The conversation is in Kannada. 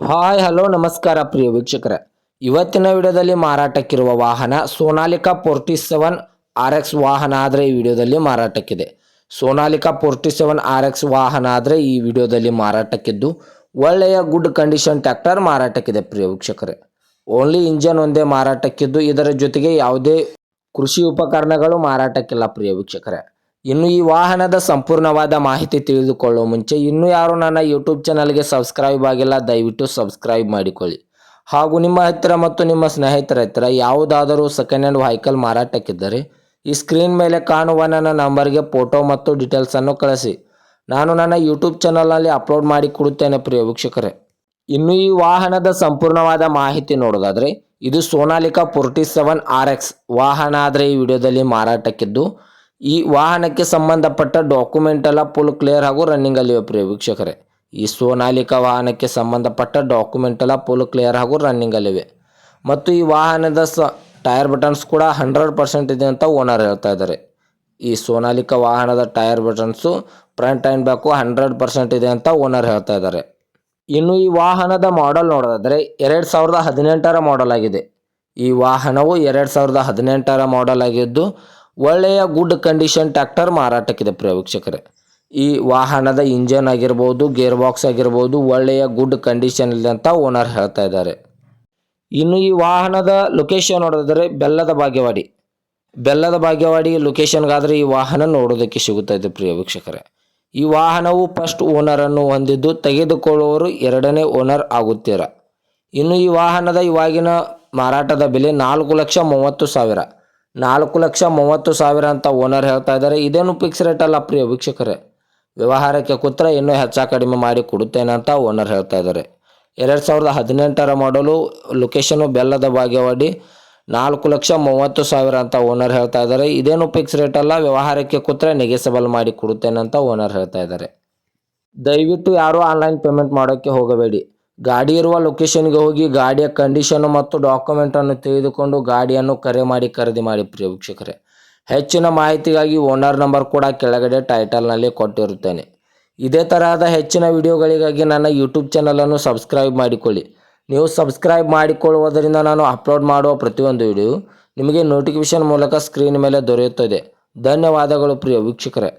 ಹಾಯ್ ಹಲೋ ನಮಸ್ಕಾರ ಪ್ರಿಯ ವೀಕ್ಷಕರೇ. ಇವತ್ತಿನ ವಿಡಿಯೋದಲ್ಲಿ ಮಾರಾಟಕ್ಕಿರುವ ವಾಹನ ಸೋನಾಲಿಕಾ 47 RX ವಾಹನ ಆದರೆ ಈ ವಿಡಿಯೋದಲ್ಲಿ ಮಾರಾಟಕ್ಕಿದೆ. ಸೋನಾಲಿಕಾ 47 RX ವಾಹನ ಆದರೆ ಈ ವಿಡಿಯೋದಲ್ಲಿ ಮಾರಾಟಕ್ಕಿದ್ದು ಒಳ್ಳೆಯ ಗುಡ್ ಕಂಡೀಷನ್ ಟ್ರ್ಯಾಕ್ಟರ್ ಮಾರಾಟಕ್ಕಿದೆ ಪ್ರಿಯ ವೀಕ್ಷಕರೇ. ಓನ್ಲಿ ಇಂಜನ್ ಒಂದೇ ಮಾರಾಟಕ್ಕಿದ್ದು ಇದರ ಜೊತೆಗೆ ಯಾವುದೇ ಕೃಷಿ ಉಪಕರಣಗಳು ಮಾರಾಟಕ್ಕಿಲ್ಲ ಪ್ರಿಯ ವೀಕ್ಷಕರೇ. ಇನ್ನು ಈ ವಾಹನದ ಸಂಪೂರ್ಣವಾದ ಮಾಹಿತಿ ತಿಳಿದುಕೊಳ್ಳುವ ಮುಂಚೆ ಇನ್ನೂ ಯಾರು ನನ್ನ ಯೂಟ್ಯೂಬ್ ಚಾನಲ್ಗೆ ಸಬ್ಸ್ಕ್ರೈಬ್ ಆಗಿಲ್ಲ ದಯವಿಟ್ಟು ಸಬ್ಸ್ಕ್ರೈಬ್ ಮಾಡಿಕೊಳ್ಳಿ. ಹಾಗೂ ನಿಮ್ಮ ಹತ್ತಿರ ಮತ್ತು ನಿಮ್ಮ ಸ್ನೇಹಿತರ ಹತ್ತಿರ ಯಾವುದಾದರೂ ಸೆಕೆಂಡ್ ಹ್ಯಾಂಡ್ ವೆಹಿಕಲ್ ಮಾರಾಟಕ್ಕಿದ್ದರೆ ಈ ಸ್ಕ್ರೀನ್ ಮೇಲೆ ಕಾಣುವ ನನ್ನ ನಂಬರ್ಗೆ ಫೋಟೋ ಮತ್ತು ಡೀಟೇಲ್ಸನ್ನು ಕಳಿಸಿ. ನಾನು ನನ್ನ ಯೂಟ್ಯೂಬ್ ಚಾನಲ್ನಲ್ಲಿ ಅಪ್ಲೋಡ್ ಮಾಡಿ ಕೊಡುತ್ತೇನೆ ಪ್ರಿಯ ವೀಕ್ಷಕರೇ. ಇನ್ನು ಈ ವಾಹನದ ಸಂಪೂರ್ಣವಾದ ಮಾಹಿತಿ ನೋಡೋದಾದರೆ ಇದು ಸೋನಾಲಿಕಾ 47 RX ವಾಹನ ಆದರೆ ಈ ವಿಡಿಯೋದಲ್ಲಿ ಮಾರಾಟಕ್ಕಿದ್ದು ಈ ವಾಹನಕ್ಕೆ ಸಂಬಂಧಪಟ್ಟ ಡಾಕ್ಯುಮೆಂಟ್ ಎಲ್ಲ ಫುಲ್ ಕ್ಲಿಯರ್ ಹಾಗೂ ರನ್ನಿಂಗ್ ಅಲ್ಲಿವೆ ಪ್ರಿಯ ವೀಕ್ಷಕರೇ. ಈ ಸೋನಾಲಿಕಾ ವಾಹನಕ್ಕೆ ಸಂಬಂಧಪಟ್ಟ ಡಾಕ್ಯುಮೆಂಟ್ ಎಲ್ಲ ಫುಲ್ ಕ್ಲಿಯರ್ ಹಾಗೂ ರನ್ನಿಂಗ್ ಅಲ್ಲಿವೆ. ಮತ್ತು ಈ ವಾಹನದ ಟೈರ್ ಬಟನ್ಸ್ ಕೂಡ 100% ಇದೆ ಅಂತ ಓನರ್ ಹೇಳ್ತಾ ಇದ್ದಾರೆ. ಈ ಸೋನಾಲಿಕಾ ವಾಹನದ tyre buttons front and back 100% ಇದೆ ಅಂತ ಓನರ್ ಹೇಳ್ತಾ ಇದ್ದಾರೆ. ಇನ್ನು ಈ ವಾಹನದ ಮಾಡೆಲ್ ನೋಡೋದಾದರೆ 2018ರ ಮಾಡೆಲ್ ಆಗಿದೆ. ಈ ವಾಹನವು 2018ರ ಮಾಡೆಲ್ ಆಗಿದ್ದು ಒಳ್ಳೆಯ ಗುಡ್ ಕಂಡೀಷನ್ ಟ್ರ್ಯಾಕ್ಟರ್ ಮಾರಾಟಕ್ಕಿದೆ ಪ್ರಿಯ ವೀಕ್ಷಕರೇ. ಈ ವಾಹನದ ಇಂಜನ್ ಆಗಿರ್ಬೋದು, ಗೇರ್ ಬಾಕ್ಸ್ ಆಗಿರ್ಬೋದು ಒಳ್ಳೆಯ ಗುಡ್ ಕಂಡೀಷನ್ ಇದೆ ಅಂತ ಓನರ್ ಹೇಳ್ತಾ ಇದ್ದಾರೆ. ಇನ್ನು ಈ ವಾಹನದ ಲೊಕೇಶನ್ ನೋಡೋದಾದರೆ ಬೆಲ್ಲದ ಭಾಗ್ಯವಾಡಿ ಲೊಕೇಶನ್ಗಾದರೆ ಈ ವಾಹನ ನೋಡೋದಕ್ಕೆ ಸಿಗುತ್ತದೆ ಪ್ರಿಯ ವೀಕ್ಷಕರೇ. ಈ ವಾಹನವು ಫಸ್ಟ್ ಓನರನ್ನು ಹೊಂದಿದ್ದು ತೆಗೆದುಕೊಳ್ಳುವವರು ಎರಡನೇ ಓನರ್ ಆಗುತ್ತೀರ. ಇನ್ನು ಈ ವಾಹನದ ಇವಾಗಿನ ಮಾರಾಟದ ಬೆಲೆ 4,30,000 4,30,000 ಅಂತ ಓನರ್ ಹೇಳ್ತಾ ಇದ್ದಾರೆ. ಇದೇನು ಫಿಕ್ಸ್ ರೇಟ್ ಅಲ್ಲ ಪ್ರಿಯ ವೀಕ್ಷಕರೇ. ವ್ಯವಹಾರಕ್ಕೆ ಕೂತ್ರೆ ಇನ್ನೂ ಹೆಚ್ಚು ಕಡಿಮೆ ಮಾಡಿ ಕೊಡುತ್ತೇನೆ ಅಂತ ಓನರ್ ಹೇಳ್ತಾ ಇದ್ದಾರೆ. 2018ರ ಮಾಡಲು ಲೊಕೇಶನು ಬೆಲ್ಲದ ಭಾಗ್ಯವಾಡಿ 4,30,000 ಅಂತ ಓನರ್ ಹೇಳ್ತಾ ಇದ್ದಾರೆ. ಇದೇನು ಫಿಕ್ಸ್ ರೇಟ್ ಅಲ್ಲ, ವ್ಯವಹಾರಕ್ಕೆ ಕೂತ್ರೆ ನೆಗೆಸಬಲ್ ಮಾಡಿ ಕೊಡುತ್ತೇನೆ ಅಂತ ಓನರ್ ಹೇಳ್ತಾ ಇದ್ದಾರೆ. ದಯವಿಟ್ಟು ಯಾರೂ ಆನ್ಲೈನ್ ಪೇಮೆಂಟ್ ಮಾಡೋಕ್ಕೆ ಹೋಗಬೇಡಿ. ಗಾಡಿ ಇರುವ ಲೊಕೇಶನ್ಗೆ ಹೋಗಿ ಗಾಡಿಯ ಕಂಡೀಷನು ಮತ್ತು ಡಾಕ್ಯುಮೆಂಟನ್ನು ತಿಳಿದುಕೊಂಡು ಗಾಡಿಯನ್ನು ಕರೆ ಮಾಡಿ ಖರೀದಿ ಮಾಡಿ ಪ್ರಿಯ ವೀಕ್ಷಕರೇ. ಹೆಚ್ಚಿನ ಮಾಹಿತಿಗಾಗಿ ಓನರ್ ನಂಬರ್ ಕೂಡ ಕೆಳಗಡೆ ಟೈಟಲ್ನಲ್ಲಿ ಕೊಟ್ಟಿರುತ್ತೇನೆ. ಇದೇ ತರಹದ ಹೆಚ್ಚಿನ ವಿಡಿಯೋಗಳಿಗಾಗಿ ನನ್ನ ಯೂಟ್ಯೂಬ್ ಚಾನಲನ್ನು ಸಬ್ಸ್ಕ್ರೈಬ್ ಮಾಡಿಕೊಳ್ಳಿ. ನೀವು ಸಬ್ಸ್ಕ್ರೈಬ್ ಮಾಡಿಕೊಳ್ಳುವುದರಿಂದ ನಾನು ಅಪ್ಲೋಡ್ ಮಾಡುವ ಪ್ರತಿಯೊಂದು ವಿಡಿಯೋ ನಿಮಗೆ ನೋಟಿಫಿಕೇಶನ್ ಮೂಲಕ ಸ್ಕ್ರೀನ್ ಮೇಲೆ ದೊರೆಯುತ್ತದೆ. ಧನ್ಯವಾದಗಳು ಪ್ರಿಯ ವೀಕ್ಷಕರೇ.